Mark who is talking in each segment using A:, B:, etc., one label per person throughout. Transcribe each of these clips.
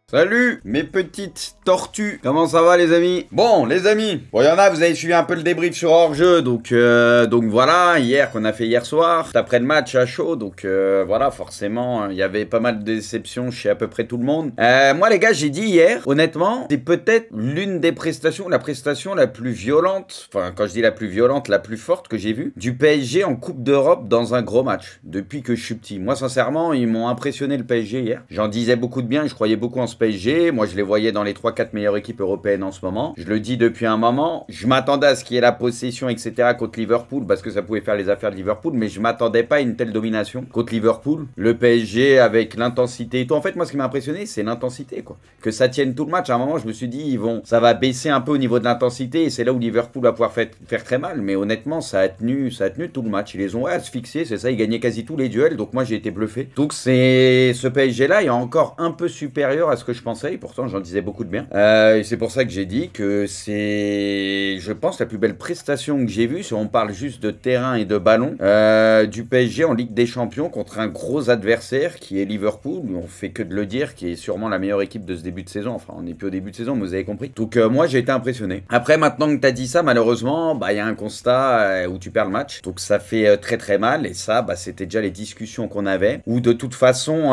A: Salut mes petites tortues, comment ça va les amis? Bon les amis, bon il y en a, vous avez suivi un peu le débrief sur hors-jeu, donc voilà, qu'on a fait hier soir, après le match à chaud, donc voilà, forcément, il y avait pas mal de déceptions chez à peu près tout le monde. Moi les gars, j'ai dit hier, honnêtement, c'est peut-être l'une des prestations, la prestation la plus violente, enfin quand je dis la plus violente, la plus forte que j'ai vue, du PSG en Coupe d'Europe dans un gros match, depuis que je suis petit. Moi sincèrement, ils m'ont impressionné le PSG hier, j'en disais beaucoup de bien, je croyais beaucoup en ce PSG, moi je les voyais dans les 3-4 meilleures équipes européennes en ce moment. Je le dis depuis un moment, je m'attendais à ce qu'il y ait la possession, etc. contre Liverpool, parce que ça pouvait faire les affaires de Liverpool, mais je m'attendais pas à une telle domination contre Liverpool. Le PSG avec l'intensité et tout. En fait, moi ce qui m'a impressionné, c'est l'intensité, quoi. Que ça tienne tout le match. À un moment, je me suis dit, ça va baisser un peu au niveau de l'intensité, et c'est là où Liverpool va pouvoir faire très mal. Mais honnêtement, ça a tenu tout le match. Ils les ont asphyxiés, c'est ça, ils gagnaient quasi tous les duels, donc moi j'ai été bluffé. Donc ce PSG là est encore un peu supérieur à ce que je pensais, et pourtant j'en disais beaucoup de bien. Et c'est pour ça que j'ai dit que c'est, je pense, la plus belle prestation que j'ai vue, si on parle juste de terrain et de ballon, du PSG en Ligue des Champions contre un gros adversaire qui est Liverpool. On fait que de le dire, qui est sûrement la meilleure équipe de ce début de saison. Enfin, on n'est plus au début de saison, mais vous avez compris. Donc moi j'ai été impressionné. Après, maintenant que tu as dit ça, malheureusement, bah il y a un constat où tu perds le match. Donc ça fait très très mal, et ça, bah c'était déjà les discussions qu'on avait. Où de toute façon,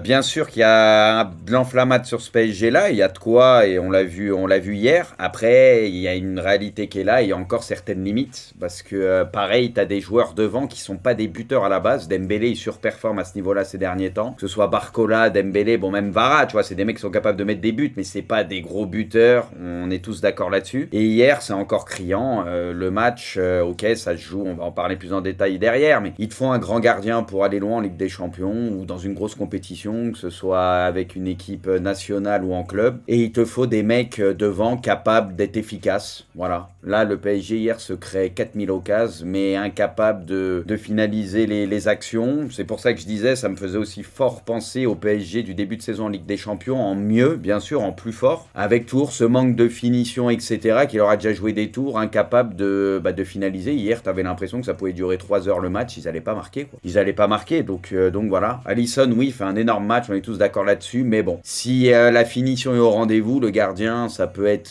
A: bien sûr qu'il y a de l'enflammate sur ce PSG là, il y a de quoi, et on l'a vu hier. Après, il y a une réalité qui est là, et il y a encore certaines limites, parce que pareil, tu as des joueurs devant qui sont pas des buteurs à la base. Dembélé, il surperforme à ce niveau-là ces derniers temps. Que ce soit Barcola, Dembélé, bon même Vara, tu vois, c'est des mecs qui sont capables de mettre des buts, mais c'est pas des gros buteurs, on est tous d'accord là-dessus. Et hier, c'est encore criant, le match, ok, ça se joue, on va en parler plus en détail derrière, mais ils te font un grand gardien pour aller loin en Ligue des Champions, ou dans une grosse compétition, que ce soit avec une équipe nationale ou en club, et il te faut des mecs devant capables d'être efficaces. Voilà. Là, le PSG hier se crée 4000 occasions, mais incapable de finaliser les actions. C'est pour ça que je disais, ça me faisait aussi fort penser au PSG du début de saison en Ligue des Champions, en mieux, bien sûr, en plus fort, avec toujours ce manque de finition, etc., qui leur a déjà joué des tours, incapable de finaliser. Hier, tu avais l'impression que ça pouvait durer 3 heures le match, ils n'allaient pas marquer, quoi. Ils n'allaient pas marquer, donc voilà. Alisson, oui, fait un énorme match, on est tous d'accord là-dessus, mais bon, si la finition est au rendez-vous, le gardien,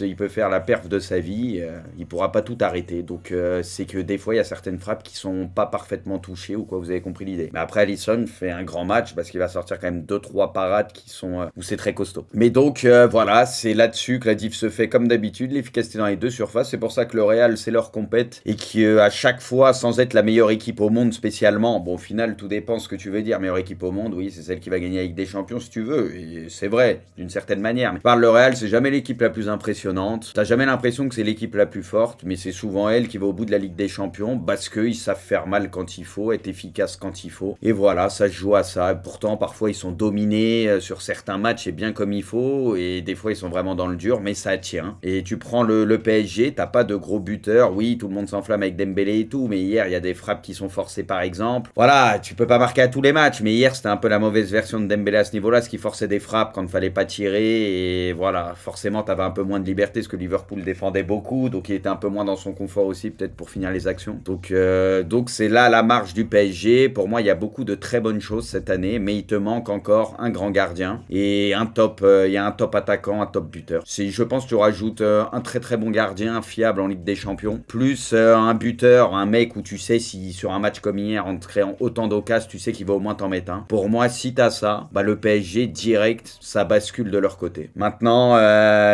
A: il peut faire la perf de sa vie, il pourra pas tout arrêter. Donc c'est que des fois, il y a certaines frappes qui sont pas parfaitement touchées, ou quoi, vous avez compris l'idée. Mais après, Alisson fait un grand match, parce qu'il va sortir quand même 2-3 parades qui sont, où c'est très costaud. Mais donc voilà, c'est là-dessus que la diff se fait comme d'habitude, l'efficacité dans les deux surfaces. C'est pour ça que le Real, c'est leur compète, et qu'à chaque fois, sans être la meilleure équipe au monde spécialement, bon, au final, tout dépend ce que tu veux dire, meilleure équipe au monde, oui, c'est celle qui va gagner avec des champions si tu veux, et c'est vrai, d'une certaine manière. Mais par le Real, c'est jamais l'équipe la plus impressionnante, t'as jamais l'impression que c'est l'équipe la plus forte, mais c'est souvent elle qui va au bout de la Ligue des Champions, parce qu'ils savent faire mal quand il faut, être efficace quand il faut, et voilà, ça se joue à ça. Pourtant, parfois, ils sont dominés sur certains matchs, et bien comme il faut, et des fois, ils sont vraiment dans le dur, mais ça tient. Et tu prends le PSG, t'as pas de gros buteurs, oui, tout le monde s'enflamme avec Dembélé et tout, mais hier, il y a des frappes qui sont forcées, par exemple. Voilà, tu peux pas marquer à tous les matchs, mais hier, c'était un peu la mauvaise version de Dembélé à ce niveau-là, ce qui forçait des frappes quand il fallait pas tirer, et voilà, forcément, t'avais un peu moins de liberté, parce que Liverpool défendait beaucoup, donc il était un peu moins dans son confort aussi, peut-être pour finir les actions. Donc c'est là la marge du PSG. Pour moi, il y a beaucoup de très bonnes choses cette année, mais il te manque encore un grand gardien, et il y a un top attaquant, un top buteur. Je pense que tu rajoutes un très très bon gardien, fiable en Ligue des Champions, plus un buteur, un mec où tu sais, si sur un match comme hier, en te créant autant d'occasions, tu sais qu'il va au moins t'en mettre un. Pour moi, si t'as ça, bah le PSG direct, ça bascule de leur côté. Maintenant,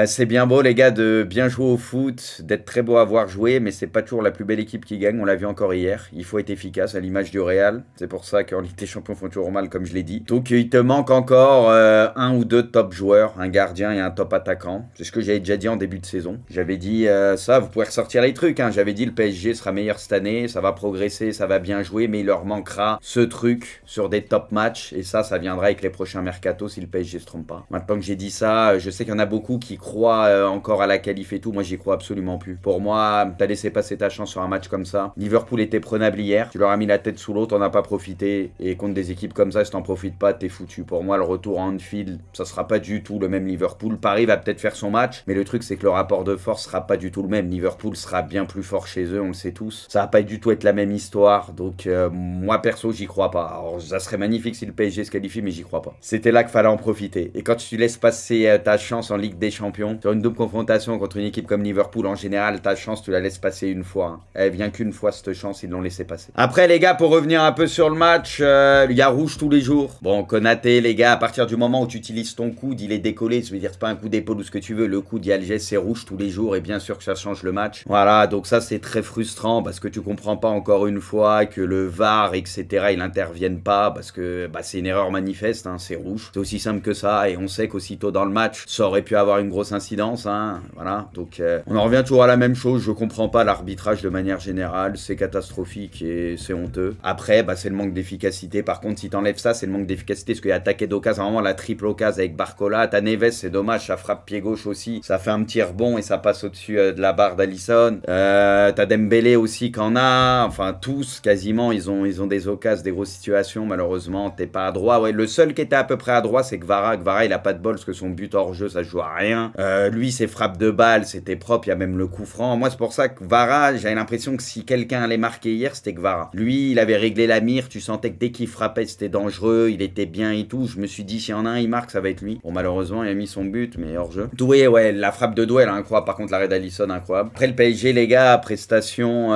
A: c'est bien beau les gars de bien jouer au foot, d'être très beau à voir jouer, mais c'est pas toujours la plus belle équipe qui gagne, on l'a vu encore hier. Il faut être efficace à l'image du Real. C'est pour ça qu'en Ligue des Champions font toujours mal, comme je l'ai dit. Donc il te manque encore un ou deux top joueurs, un gardien et un top attaquant. C'est ce que j'avais déjà dit en début de saison. J'avais dit ça, vous pouvez ressortir les trucs, hein. J'avais dit le PSG sera meilleur cette année, ça va progresser, ça va bien jouer, mais il leur manquera ce truc sur des top matchs, et ça viendra avec les prochains mercatos si le PSG se trompe pas. Maintenant que j'ai dit ça, je sais qu'il y en a beaucoup qui croient encore à la qualif et tout, moi j'y crois absolument plus. Pour moi, t'as laissé passer ta chance sur un match comme ça. Liverpool était prenable hier, tu leur as mis la tête sous l'eau, t'en as pas profité, et contre des équipes comme ça, si t'en profites pas, t'es foutu. Pour moi, le retour à Anfield, ça sera pas du tout le même Liverpool. Paris va peut-être faire son match, mais le truc c'est que le rapport de force sera pas du tout le même. Liverpool sera bien plus fort chez eux, on le sait tous. Ça va pas du tout être la même histoire, donc moi perso, j'y crois pas. Alors ça serait magnifique si le PSG se qualifie, mais j'y crois pas. C'était là qu'il fallait en profiter. Et Et quand tu laisses passer ta chance en Ligue des Champions, sur une double confrontation contre une équipe comme Liverpool, en général, ta chance, tu la laisses passer une fois. Hein. Elle vient qu'une fois, cette chance, ils l'ont laissé passer. Après, les gars, pour revenir un peu sur le match, il y a rouge tous les jours. Bon, Konaté, les gars, à partir du moment où tu utilises ton coude, il est décollé. Je veux dire, c'est pas un coup d'épaule ou ce que tu veux. Le coude, il y a le geste, c'est rouge tous les jours. Et bien sûr que ça change le match. Voilà, donc ça, c'est très frustrant parce que tu comprends pas encore une fois que le VAR, etc., il n'intervienne pas parce que bah, c'est une erreur manifeste, hein, c'est rouge. C'est aussi simple que ça. Et on sait qu'aussitôt dans le match, ça aurait pu avoir une grosse incidence. Hein, voilà, donc on en revient toujours à la même chose. Je comprends pas l'arbitrage de manière générale. C'est catastrophique et c'est honteux. Après, bah, c'est le manque d'efficacité. Par contre, si t'enlèves ça, c'est le manque d'efficacité. Parce qu'il y a attaqué d'occasion, vraiment la triple occasion avec Barcola. T'as Neves, c'est dommage, ça frappe pied gauche aussi. Ça fait un petit rebond et ça passe au-dessus de la barre d'Alisson. T'as Dembélé aussi qu'en a. Enfin, tous, quasiment, ils ont des occasions, des grosses situations. Malheureusement, t'es pas à droit. Ouais, le seul qui était à peu près à droit, c'est Kvara. Kvara, il a pas de bol parce que son but hors jeu, ça joue à rien. Lui, ses frappes de balle, c'était propre. Il y a même le coup franc. Moi, c'est pour ça que Kvara, j'avais l'impression que si quelqu'un allait marquer hier, c'était Kvara. Lui, il avait réglé la mire. Tu sentais que dès qu'il frappait, c'était dangereux. Il était bien et tout. Je me suis dit, s'il y en a un, il marque, ça va être lui. Bon, malheureusement, il a mis son but, mais hors jeu. Doué, ouais, la frappe de Doué, elle est incroyable. Par contre, l'arrêt d'Alisson, incroyable. Après, le PSG, les gars, prestation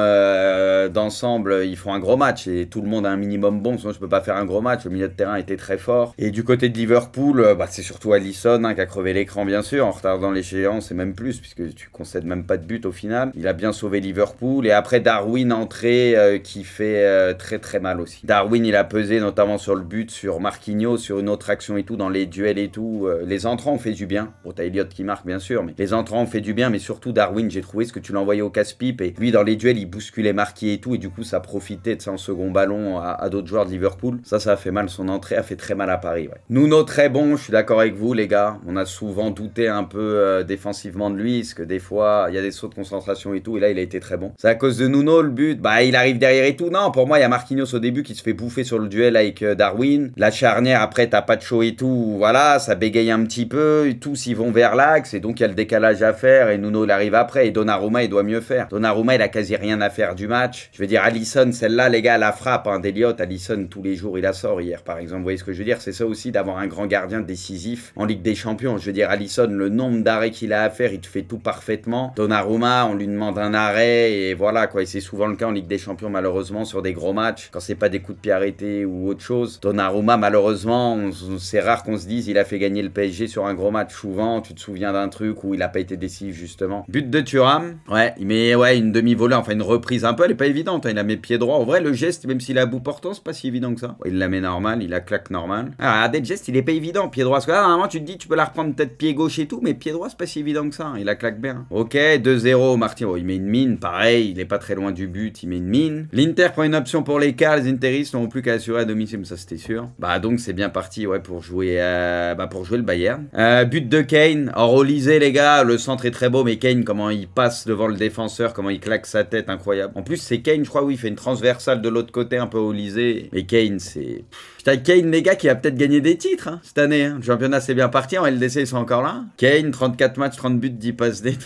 A: d'ensemble, ils font un gros match. Et tout le monde a un minimum bon. Sinon, je peux pas faire un gros match. Le milieu de terrain était très fort. Et du côté de Liverpool, bah, c'est surtout Alisson hein, qui a crevé l'écran, bien sûr. En retard dans l'échéance, et même plus, puisque tu concèdes même pas de but au final. Il a bien sauvé Liverpool. Et après, Darwin entrée qui fait très très mal aussi. Darwin, il a pesé notamment sur le but, sur Marquinhos, sur une autre action et tout, dans les duels et tout. Les entrants ont fait du bien. Bon, t'as Elliott qui marque, bien sûr, mais les entrants ont fait du bien. Mais surtout, Darwin, j'ai trouvé ce que tu l'envoyais au casse-pipe. Et lui, dans les duels, il bousculait Marquis et tout. Et du coup, ça profitait de ça en second ballon à d'autres joueurs de Liverpool. Ça a fait mal. Son entrée a fait très mal à Paris. Ouais. Nuno, très bon. Je suis d'accord avec vous, les gars. On a souvent douté un peu défensivement de lui. Parce que des fois, il y a des sauts de concentration et tout. Et là, il a été très bon. C'est à cause de Nuno, le but. Bah, il arrive derrière et tout. Non, pour moi, il y a Marquinhos au début qui se fait bouffer sur le duel avec Darwin. La charnière, après, t'as pas de chaud et tout. Voilà, ça bégaye un petit peu. Tous, ils vont vers l'axe. Et donc, il y a le décalage à faire. Et Nuno, il arrive après. Et Donnarumma, il doit mieux faire. Donnarumma, il a quasi rien à faire du match. Je veux dire, Alisson, celle-là, les gars, la frappe hein, d'Elliott. Alisson, tous les jours, il la sort hier, par exemple. Vous voyez ce que je veux dire? C'est ça aussi d'avoir un grand gardien décisif en Ligue des Champions. Je veux dire, Alisson, le nombre d'arrêts qu'il a à faire, il te fait tout parfaitement. Donnarumma, on lui demande un arrêt. Et voilà, quoi. Et c'est souvent le cas en Ligue des Champions, malheureusement, sur des gros matchs. Quand c'est pas des coups de pied arrêtés ou autre chose. Donnarumma, malheureusement, c'est rare qu'on se dise il a fait gagner le PSG sur un gros match. Souvent, tu te souviens d'un truc où il a pas été décisif, justement. But de Thuram. Ouais, il met ouais, une demi-volée, enfin une reprise un peu. Elle est pas évidente. Hein. Il la met pied droit. En vrai, le geste, même s'il est à bout portant, c'est pas si évident que ça. Ouais, il la met normal. Il la claque normal. Ah, regardez le geste, il est pas évident. Pied droit. Parce que là, normalement, tu te dis, tu peux la reprendre peut-être pied gauche et tout. Mais pied droit, c'est pas si évident que ça. Hein. Il la claque bien. Ok, 2-0. Martin, oh, il met une mine. Pareil, il est pas très loin du but. Il met une mine. L'Inter prend une option pour l'écart. Les Interistes n'ont plus qu'à assurer à domicile. Ça, c'était sûr. Bah, donc, c'est bien parti, ouais, pour jouer le Bayern. But de Kane. Or, Olise, les gars, le centre est très beau. Mais Kane, comment il passe devant le défenseur, comment il claque sa tête, incroyable. En plus, c'est Kane, je crois, oui, il fait une transversale de l'autre côté, un peu Olise. Mais Kane, c'est... Putain, Kane, les gars, qui a peut-être gagné des titres hein, cette année. Hein. Le championnat, c'est bien parti. En LDC, ils sont encore là. Kane, 34 matchs, 30 buts, 10 passes D.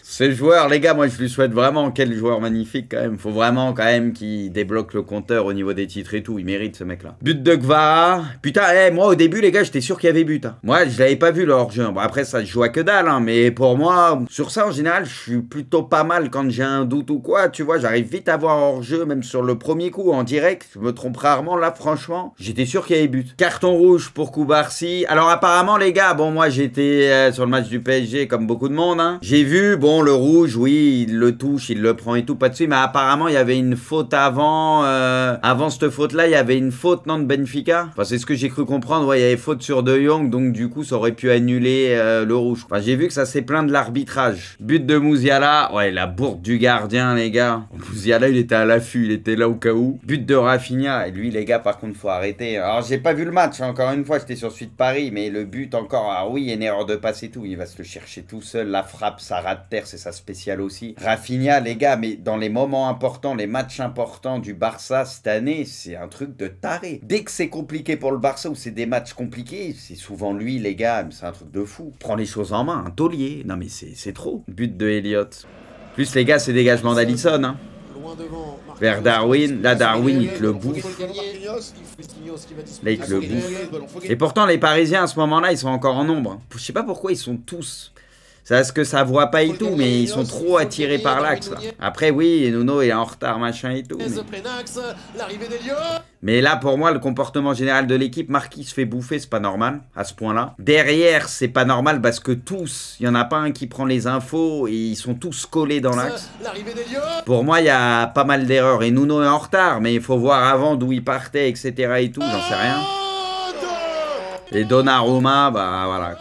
A: Ce joueur, les gars, moi, je lui souhaite vraiment. Quel joueur magnifique, quand même. Faut vraiment, quand même, qu'il débloque le compteur au niveau des titres et tout. Il mérite, ce mec-là. But de Kvara. Putain, moi, au début, les gars, j'étais sûr qu'il y avait but. Hein. Moi, je l'avais pas vu, le hors-jeu. Bon, après, ça, je joue à que dalle. Hein, mais pour moi, sur ça, en général, je suis plutôt pas mal quand j'ai un doute ou quoi. Tu vois, j'arrive vite à voir hors-jeu, même sur le premier coup, en direct. Je me trompe rarement. Là, franchement, j'étais sûr qu'il y avait but. Carton rouge pour Koubarsi. Alors, apparemment, les gars, bon, moi, j'étais sur le match du PSG, comme beaucoup de monde. Hein. J'ai vu, bon, le rouge, oui, il le touche, il le prend et tout, pas de suite. Mais apparemment, il y avait une faute avant. Avant cette faute-là, il y avait une faute, non, de Benfica. Enfin, c'est ce que j'ai cru comprendre. Ouais, il y avait faute sur De Jong. Donc, du coup, ça aurait pu annuler le rouge. Enfin, j'ai vu que ça s'est plaint de l'arbitrage. But de Musiala. Ouais, la bourde du gardien, les gars. Musiala, il était à l'affût. Il était là au cas où. But de Rafinha. Et lui, les gars, par contre, faut arrêter. Alors, j'ai pas vu le match. Hein. Encore une fois, j'étais sur Suite Paris. Mais le but, encore. Ah oui, il y a une erreur de passe et tout. Il va se le chercher tout seul. La frappe, ça rate terre. C'est sa spéciale aussi. Rafinha, les gars, mais dans les moments importants, les matchs importants du Barça cette année, c'est un truc de taré. Dès que c'est compliqué pour le Barça ou c'est des matchs compliqués, c'est souvent lui, les gars. C'est un truc de fou. Prends les choses en main. Un taulier. Non, mais c'est trop. But de Elliott. Plus, les gars, c'est dégagement d'Alisson. Hein. Vers Darwin. Là, Darwin, il te le bouffe. Là, il te le bouffe. Et pourtant, les Parisiens, à ce moment-là, ils sont encore en nombre. Je sais pas pourquoi ils sont tous... C'est parce que ça voit pas et tout, mais ils sont trop attirés par l'axe. Après, oui, Nuno est en retard, machin et tout. Mais là, pour moi, le comportement général de l'équipe, Marquis se fait bouffer, c'est pas normal, à ce point-là. Derrière, c'est pas normal parce que tous, il y en a pas un qui prend les infos et ils sont tous collés dans l'axe. Pour moi, il y a pas mal d'erreurs. Et Nuno est en retard, mais il faut voir avant d'où il partait, etc. et tout, j'en sais rien. Et Donnarumma, bah voilà.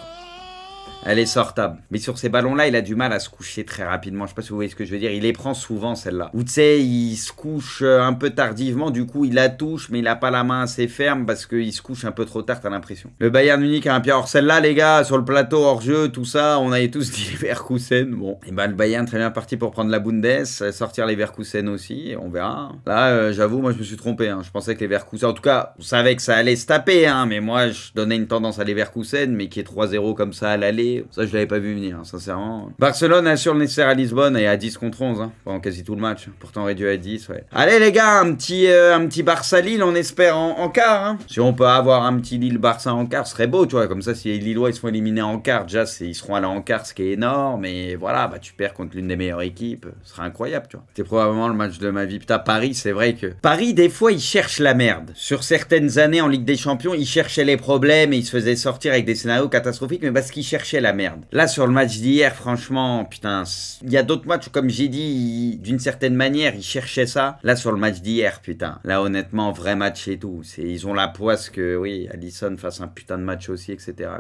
A: Elle est sortable. Mais sur ces ballons-là, il a du mal à se coucher très rapidement. Je sais pas si vous voyez ce que je veux dire. Il les prend souvent, celle-là. Ou tu sais, il se couche un peu tardivement. Du coup, il la touche, mais il a pas la main assez ferme parce qu'il se couche un peu trop tard, t'as l'impression. Le Bayern Munich a un pied. Alors celle-là, les gars, sur le plateau, hors-jeu, tout ça, on avait tous dit Leverkusen. Bon. Et bah, le Bayern, très bien parti pour prendre la Bundes, sortir les Leverkusen aussi. On verra. Là, j'avoue, moi, je me suis trompé. Hein. Je pensais que les Leverkusen, en tout cas, on savait que ça allait se taper. Hein, mais moi, je donnais une tendance à les Leverkusen, mais qui est 3-0 comme ça à l'aller. Ça, je l'avais pas vu venir, sincèrement. Barcelone assure le nécessaire à Lisbonne et à 10 contre 11, hein, pendant quasi tout le match. Pourtant réduit à 10, ouais. Allez les gars, un petit Barça-Lille, on espère en quart. Hein. Si on peut avoir un petit Lille-Barça en quart, ce serait beau, tu vois. Comme ça, si les Lillois ils se font éliminer en quart, déjà, ils seront allés en quart, ce qui est énorme. Et voilà, bah tu perds contre l'une des meilleures équipes. Ce serait incroyable, tu vois. C'est probablement le match de ma vie. Putain, Paris, c'est vrai que... Paris, des fois, ils cherchent la merde. Sur certaines années en Ligue des Champions, ils cherchaient les problèmes et ils se faisaient sortir avec des scénarios catastrophiques, mais parce qu'ils cherchaient la merde. Là, sur le match d'hier, franchement, putain, il y a d'autres matchs où, comme j'ai dit, d'une certaine manière, ils cherchaient ça. Là, sur le match d'hier, putain, là, honnêtement, vrai match et tout. Ils ont la poisse que, oui, Alisson fasse un putain de match aussi, etc.